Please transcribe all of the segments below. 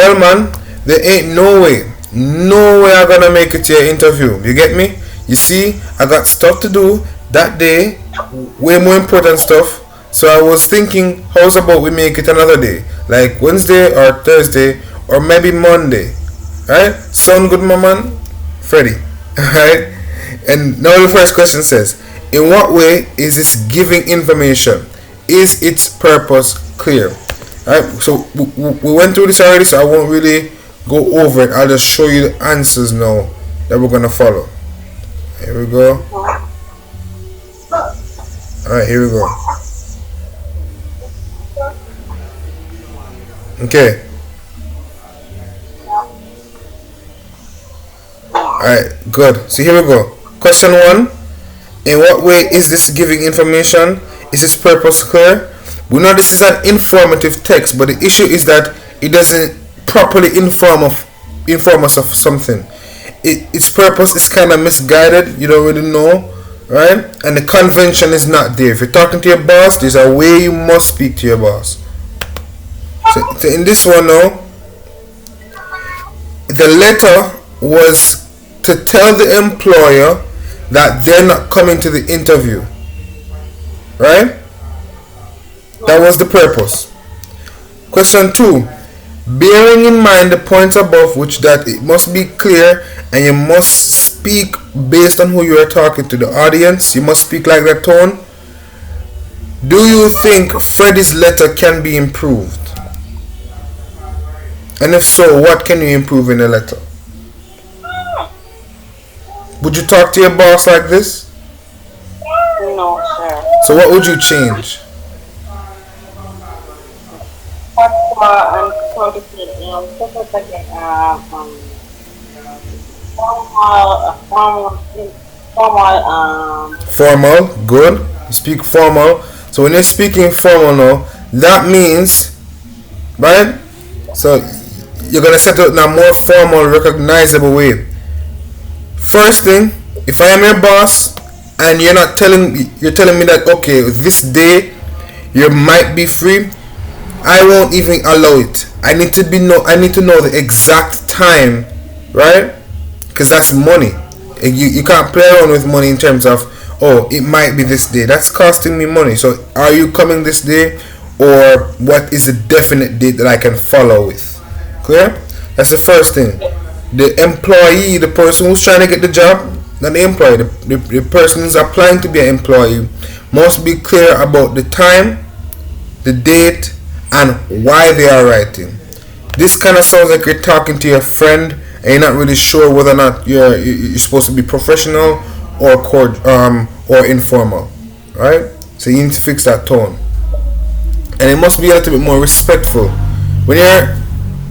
Well, man, there ain't no way I'm gonna make it to your interview. You get me? You see, I got stuff to do that day, way more important stuff. So I was thinking, how's about we make it another day, like Wednesday or Thursday or maybe Monday, right? Sound good, my man, Freddy? Right? And now the first question says, in what way is this giving information? Is its purpose clear? Alright, so we went through this already, so I won't really go over it. I'll just show you the answers now that we're gonna follow. Here we go. Alright, here we go. Okay. Alright, good. So here we go. Question 1. In what way is this giving information? Is its purpose clear? We know this is an informative text, but the issue is that it doesn't properly inform us of something. Its purpose is kind of misguided. You don't really know, right? And the convention is not there. If you're talking to your boss, there's a way you must speak to your boss. So in this one now, the letter was to tell the employer that they're not coming to the interview, right? That was the purpose. Question 2. Bearing in mind the points above, which that it must be clear and you must speak based on who you are talking to, the audience. You must speak like that tone. Do you think Freddy's letter can be improved? And if so, what can you improve in the letter? Would you talk to your boss like this? No, sir. So what would you change? Formal, good. You speak formal. So when you're speaking formal now, that means, right? So you're gonna set it in a more formal, recognizable way. First thing, if I am your boss and you're telling me that okay, this day you might be free, I won't even allow it. I need to know the exact time, right? Because that's money. You can't play around with money in terms of, oh, it might be this day. That's costing me money. So are you coming this day, or what is the definite date that I can follow with? Clear? That's the first thing. The employee, the person who's trying to get the job, not the employee, the person who's applying to be an employee, must be clear about the time, the date, and why they are writing. This kind of sounds like you're talking to your friend and you're not really sure whether or not you're supposed to be professional or informal, right? So you need to fix that tone, and it must be a little bit more respectful when you're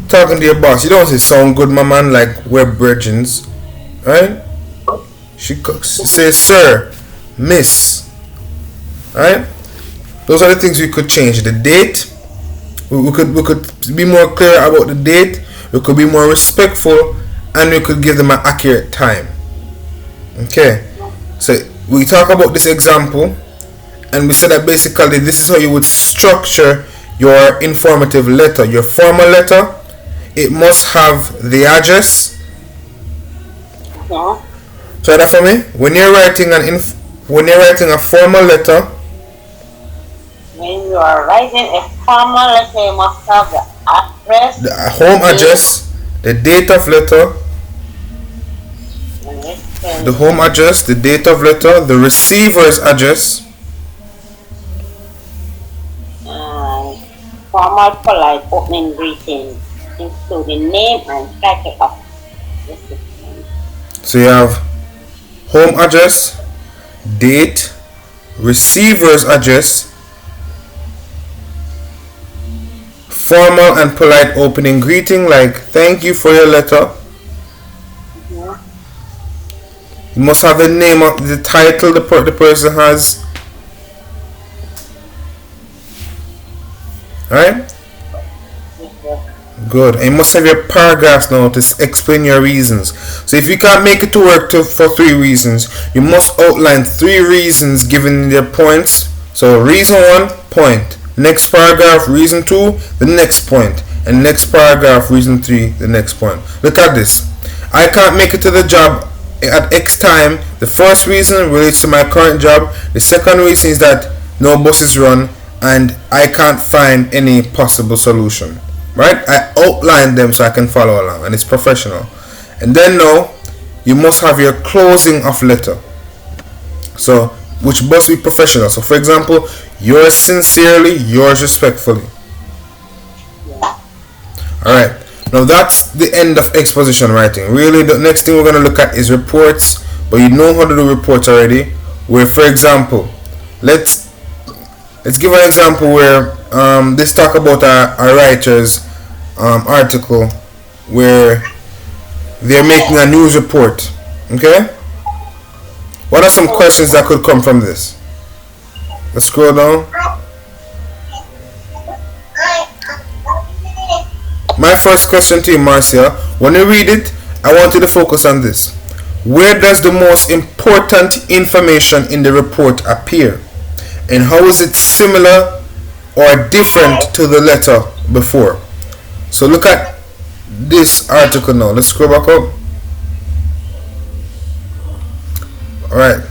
talking to your boss. You don't say "sound good, my man," like we're virgins, right? She says "sir," "miss," right? Those are the things we could change. The date. We could be more clear about the date. We could be more respectful, and we could give them an accurate time. Okay, so we talk about this example, and we said that basically this is how you would structure your informative letter, your formal letter. It must have the address. Try that for me. When you're writing a formal letter. When you are writing a formal letter, you must have the address, the home address, the date of letter, the home address, the date of letter, the receiver's address, and formal polite opening greetings, including name and title of recipient. So you have home address, date, receiver's address, formal and polite opening greeting like thank you for your letter. You must have the name of the title the person has. Alright? Good. And you must have your paragraphs now to explain your reasons. So if you can't make it to work for 3 reasons, you must outline 3 reasons given their points. So reason 1, point. Next paragraph, reason 2, the next point. and next paragraph, reason 3, the next point. Look at this. I can't make it to the job at X time. The first reason relates to my current job. The second reason is that no buses run and I can't find any possible solution. Right? I outline them so I can follow along, and it's professional. And then now you must have your closing of letter. So which must be professional. So for example, yours sincerely, yours respectfully. Alright. Now that's the end of exposition writing. Really, the next thing we're going to look at is reports. But you know how to do reports already. Where, for example, let's give an example where this talk about a writer's article where they're making a news report. Okay? What are some questions that could come from this? Let's scroll down. My first question to you, Marcia, when you read it, I want you to focus on this. Where does the most important information in the report appear? And how is it similar or different to the letter before? So look at this article now. Let's scroll back up. Alright.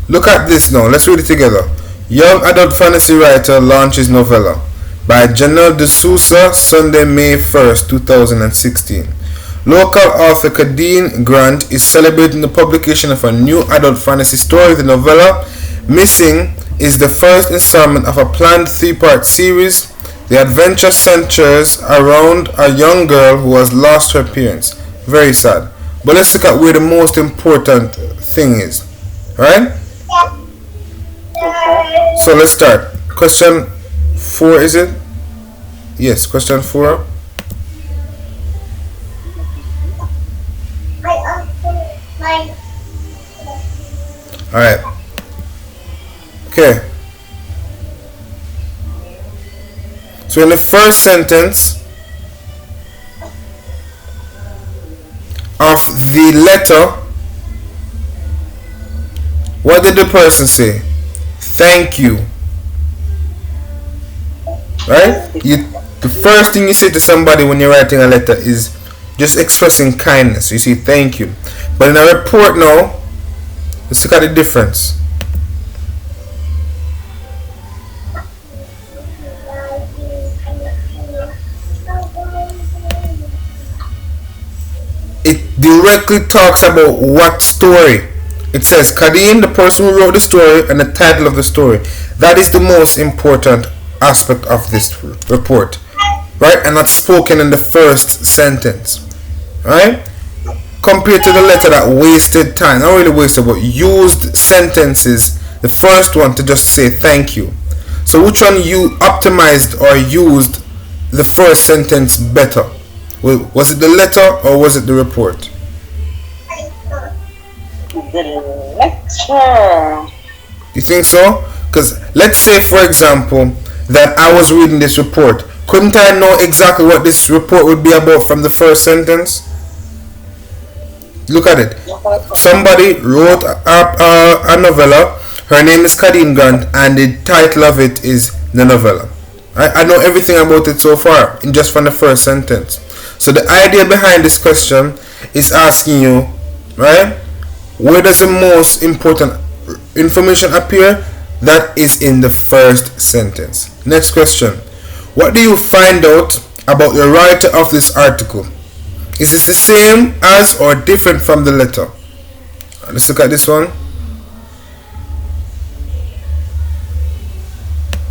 Look at this now. Let's read it together. Young adult fantasy writer launches novella by Janelle De Sousa, Sunday, May 1st, 2016. Local author Kadeen Grant is celebrating the publication of a new adult fantasy story. The novella, Missing, is the first installment of a planned 3-part series. The adventure centers around a young girl who has lost her parents. Very sad. But let's look at where the most important thing is. Alright? So let's start. Question 4, is it? Yes, question 4. Alright. Okay. So in the first sentence of the letter, what did the person say? Thank you. Right? The first thing you say to somebody when you're writing a letter is just expressing kindness. You say thank you. But in a report now, let's look at the difference. It directly talks about what story. It says Kadeen, the person who wrote the story, and the title of the story. That is the most important aspect of this report, right? And that's spoken in the first sentence, right? Compared to the letter that wasted time, not really wasted, but used sentences. The first one to just say thank you. So which one you optimized or used the first sentence better? Was it the letter or was it the report? The lecture. You think so? Because let's say, for example, that I was reading this report. Couldn't I know exactly what this report would be about from the first sentence? Look at it. Somebody wrote a novella. Her name is Kadeen Grant, and the title of it is the novella. I know everything about it so far, in just from the first sentence. So the idea behind this question is asking you, right? Where does the most important information appear? That is in the first sentence. Next question. What do you find out about the writer of this article? Is this the same as or different from the letter? Let's look at this one.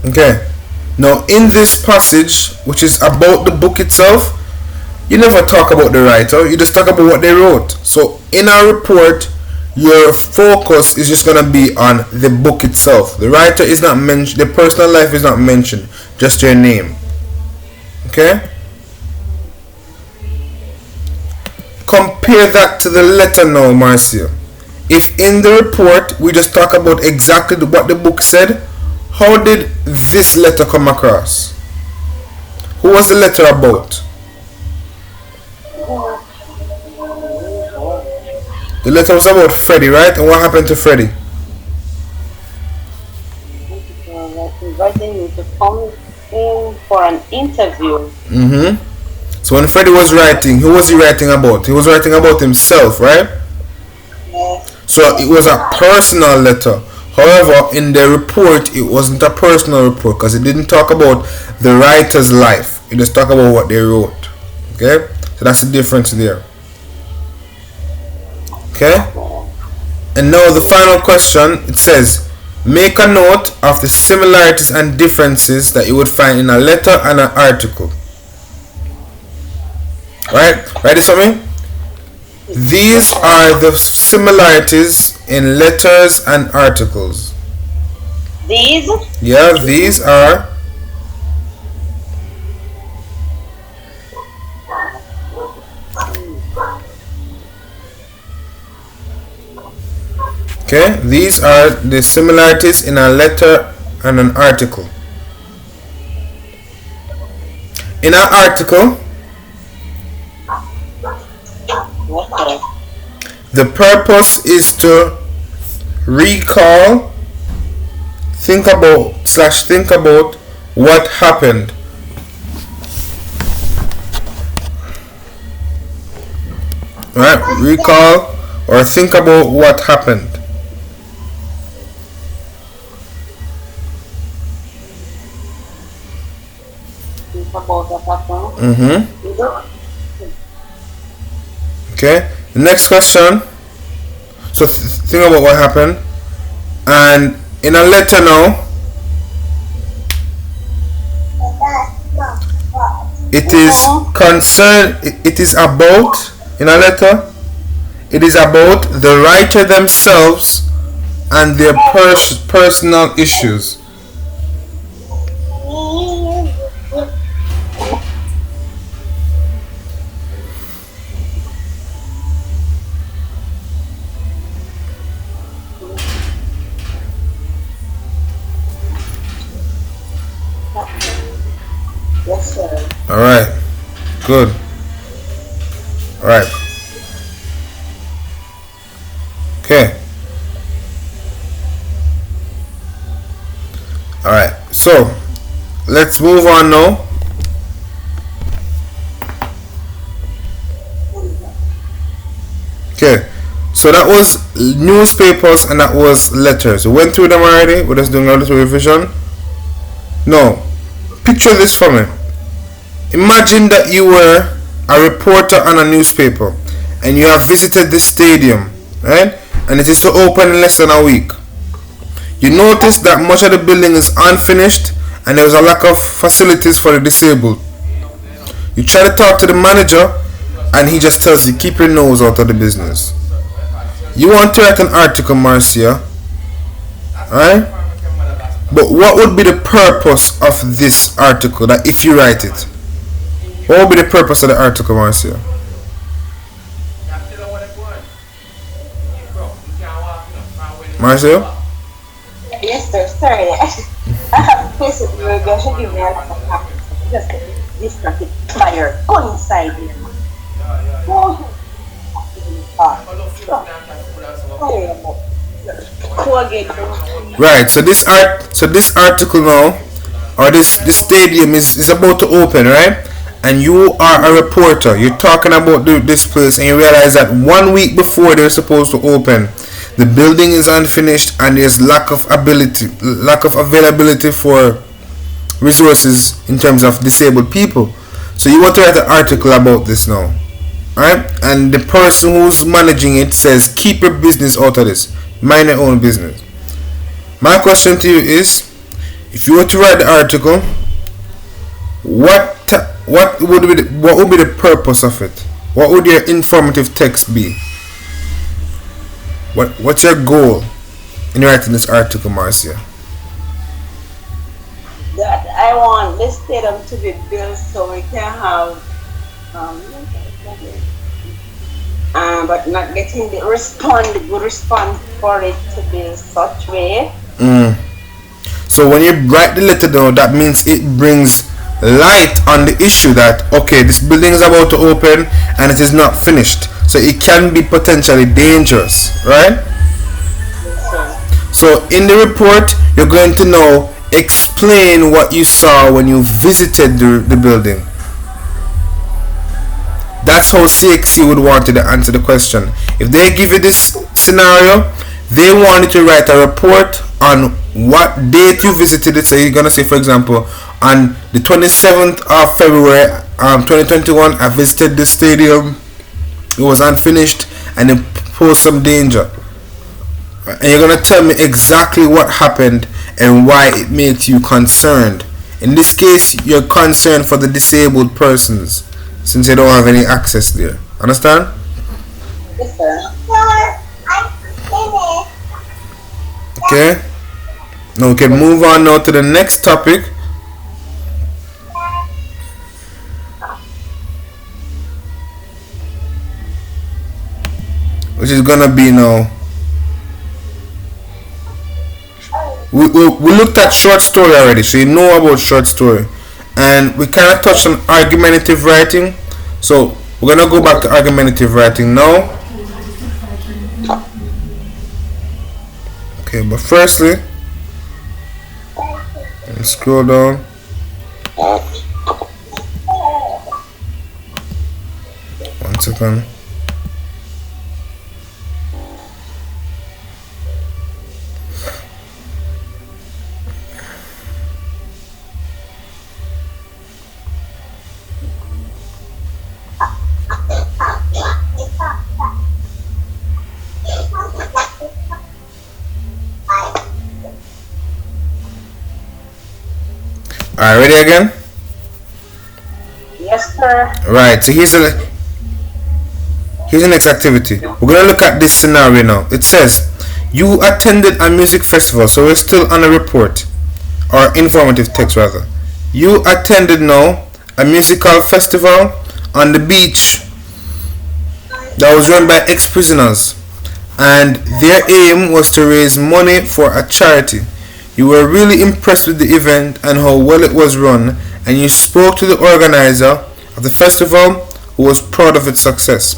Okay. Now in this passage, which is about the book itself, you never talk about the writer, you just talk about what they wrote. So in our report, your focus is just going to be on the book itself. The writer is not mentioned, the personal life is not mentioned, just your name. Okay? Compare that to the letter now, Marcia. If in the report we just talk about exactly what the book said, how did this letter come across? Who was the letter about? The letter was about Freddie, right? And what happened to Freddie? in for an interview. Mm-hmm. So when Freddie was writing, who was he writing about? He was writing about himself, right? Yes. So it was a personal letter. However, in the report, it wasn't a personal report because it didn't talk about the writer's life. It just talked about what they wrote. Okay? So that's the difference there. Okay? And now the final question, it says, make a note of the similarities and differences that you would find in a letter and an article. Right? Write this for me. These are the similarities in letters and articles. These? Yeah, these are. Okay, these are the similarities in a letter and an article. In an article, Okay. the purpose is to recall, think about what happened. Right? Recall or think about what happened. Think about what happened. Mm-hmm. You don't- Okay. The next question. So think about what happened. And in a letter now, it is concerned. It is about in a letter. It is about the writer themselves and their personal issues. Yes, sir. All right. Good. All right. Okay. All right. So let's move on now. Okay. So that was newspapers and that was letters. We went through them already. We're just doing a little revision. No. Picture this for me. Imagine that you were a reporter on a newspaper and you have visited the stadium, right? And it is to open in less than a week. You notice that much of the building is unfinished and there is a lack of facilities for the disabled. You try to talk to the manager and he just tells you keep your nose out of the business. You want to write an article, Marcia, right? But what would be the purpose of this article that if you write it? What would be the purpose of the article, Marcia? Marcia? Yes, sir. Sorry. Basically, we're going to give me a lot of practice. Just this traffic fire. Go inside here. Go. Right. So this article now, or this stadium is about to open, right? And you are a reporter. You're talking about this place, and you realize that 1 week before they're supposed to open, the building is unfinished, and there's lack of availability for resources in terms of disabled people. So you want to write an article about this now, right? And the person who's managing it says, keep your business out of this. Mind your own business. My question to you is, if you were to write the article, what would be the purpose of it? What would your informative text be? What's your goal in writing this article, Marcia? That I want this stadium to be built so we can have, but not getting the good response for it to be such way. So when you write the letter down, that means it brings light on the issue that okay, this building is about to open and it is not finished, so it can be potentially dangerous, right? Yes, sir. So in the report, you're going to now explain what you saw when you visited the building. That's how CXC would want you to answer the question. If they give you this scenario, they want you to write a report on what date you visited it. So you're gonna say, for example, on the 27th of February 2021, I visited the stadium. It was unfinished and it posed some danger. And you're gonna tell me exactly what happened and why it makes you concerned. In this case, you're concerned for the disabled persons since they don't have any access there. Understand? Yes, sir. Okay. Now we can move on now to the next topic. Which is gonna be now. We looked at short story already, so you know about short story. And we kind of touched on argumentative writing. So we're gonna go back to argumentative writing now. Okay, but firstly, let's scroll down. One second. Alright, ready again? Yes, sir. Right, so here's the next activity. We're gonna look at this scenario now. It says you attended a music festival, so we're still on a report or informative text rather. You attended now a musical festival on the beach that was run by ex-prisoners, and their aim was to raise money for a charity. You were really impressed with the event and how well it was run, and you spoke to the organizer of the festival who was proud of its success.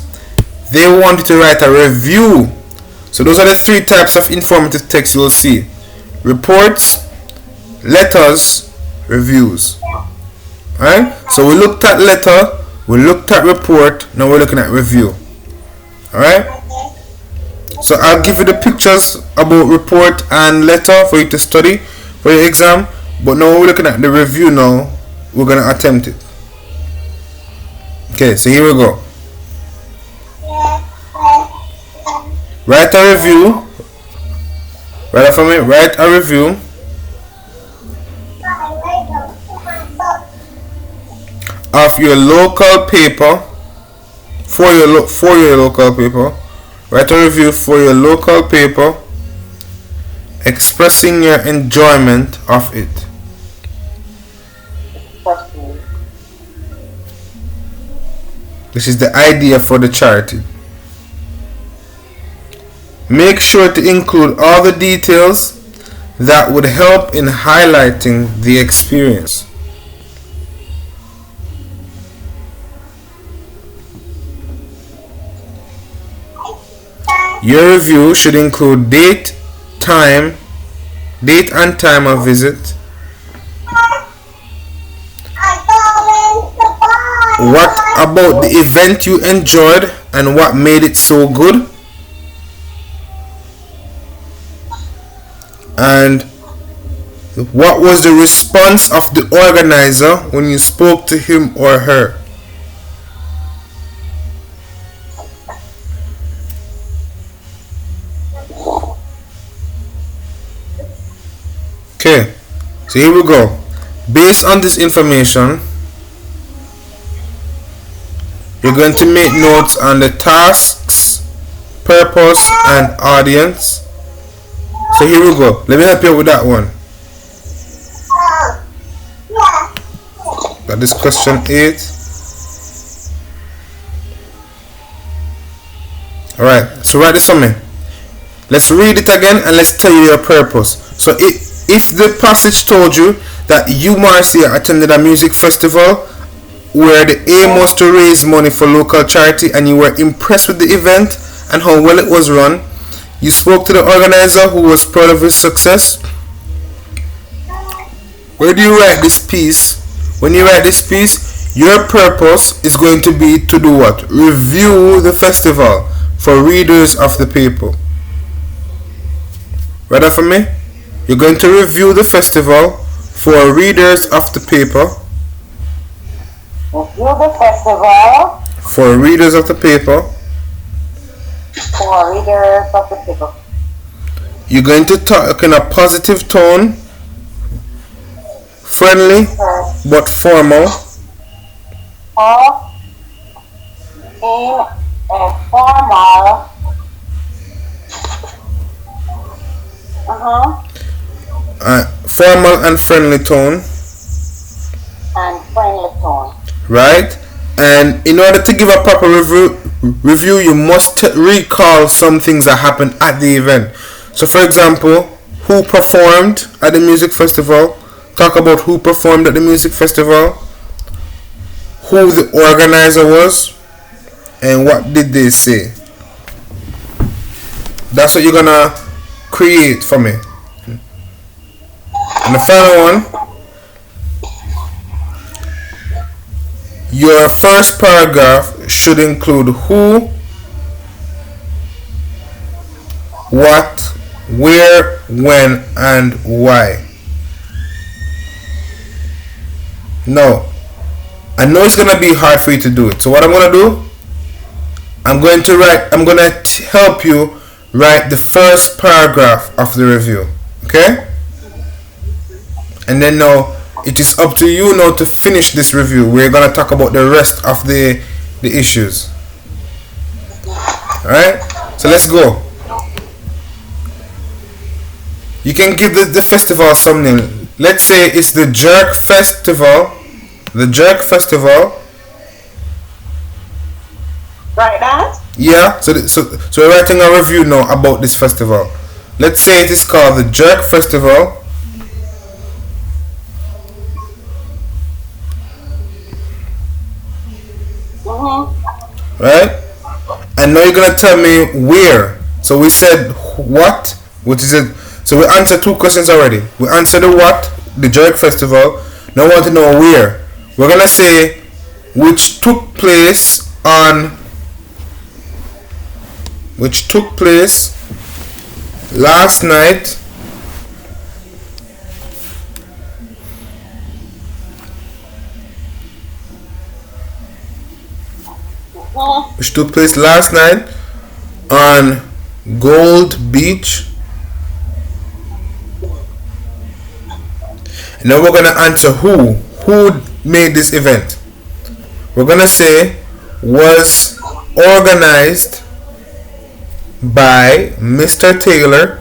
They wanted to write a review. So those are the three types of informative text you will see: reports, letters, reviews. Alright? So we looked at letter, we looked at report, now we're looking at review. Alright? So I'll give you the pictures about report and letter for you to study for your exam. But now we're looking at the review now. We're going to attempt it. Okay, so here we go. Write a review. Write it for me. Write a review of your local paper for your local paper. Write a review for your local paper expressing your enjoyment of it. This is the idea for the charity. Make sure to include all the details that would help in highlighting the experience. Your review should include date and time of visit, what about the event you enjoyed and what made it so good, and what was the response of the organizer when you spoke to him or her. Okay, so here we go. Based on this information, you're going to make notes on the tasks, purpose, and audience. So here we go. Let me help you with that one. That is question 8. Alright, so write this for me. Let's read it again and let's tell you your purpose. So if the passage told you that you, Marcia, attended a music festival where the aim was to raise money for local charity and you were impressed with the event and how well it was run, you spoke to the organizer who was proud of his success, when you write this piece, your purpose is going to be to do what? Review the festival for readers of the paper. Ready for me? You're going to review the festival for readers of the paper. Review the festival for readers of the paper. For readers of the paper. You're going to talk in a positive tone, friendly but formal. Or in a formal. Formal and friendly tone. Right? And in order to give a proper review, you must recall some things that happened at the event. So, for example, who performed at the music festival? Talk about who performed at the music festival, who the organizer was, and what did they say. That's what you're gonna create for me. And the final one, your first paragraph should include who, what, where, when, and why. Now, I know it's gonna be hard for you to do it. So what I'm gonna do, I'm going to help you write the first paragraph of the review. Okay? And then now it is up to you now to finish this review. We're gonna talk about the rest of the issues. Alright? So let's go. You can give the festival some name. Let's say it's the Jerk Festival. The Jerk Festival. Right, that? Yeah. So we're writing a review now about this festival. Let's say it is called the Jerk Festival. Right? And now you're gonna tell me where. So we said what, which is it. So we answered two questions already. We answered the what, the Jerk Festival. Now we want to know where. We're gonna say which took place last night on Gold Beach. And now we're gonna answer who made this event. We're gonna say was organized by Mr. Taylor.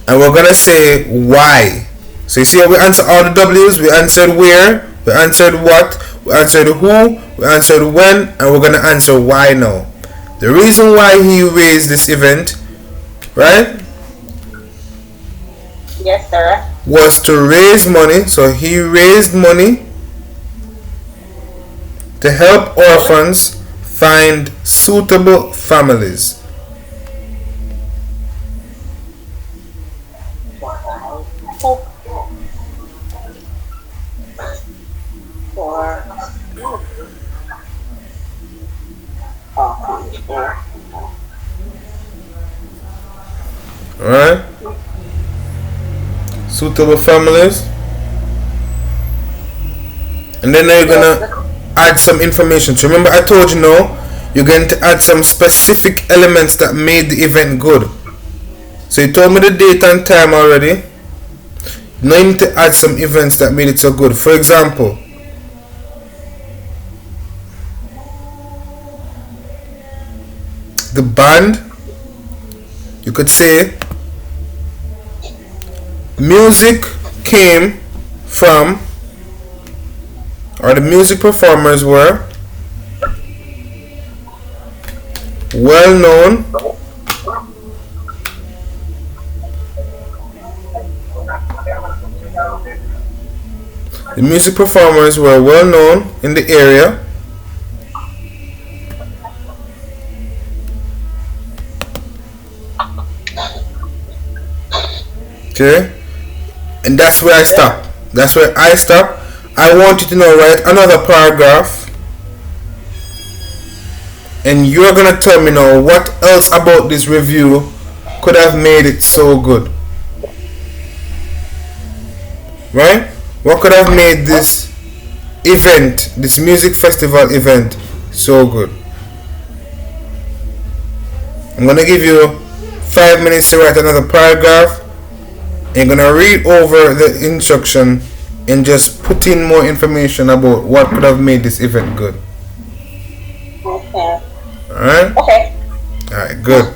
And we're gonna say why. So you see how we answer all the W's. We answered where, we answered what, we answered who, we answered when, and we're gonna answer why now. The reason why he raised this event, right? Yes, sir. Was to raise money. So he raised money to help orphans find suitable families. Alright? Suitable families. And then now you're gonna add some information. So remember I told you now, you're going to add some specific elements that made the event good. So you told me the date and time already. Now you need to add some events that made it so good. For example, the band, you could say music came from, or the music performers were well known in the area. Okay, and that's where I stop. That's where I stop. I want you to now write another paragraph, and you're gonna tell me now what else about this review could have made it so good. Right? What could have made this event, this music festival event, so good? I'm gonna give you 5 minutes to write another paragraph. You're gonna read over the instruction and just put in more information about what could have made this event good. Okay. Alright? Okay. Alright, good.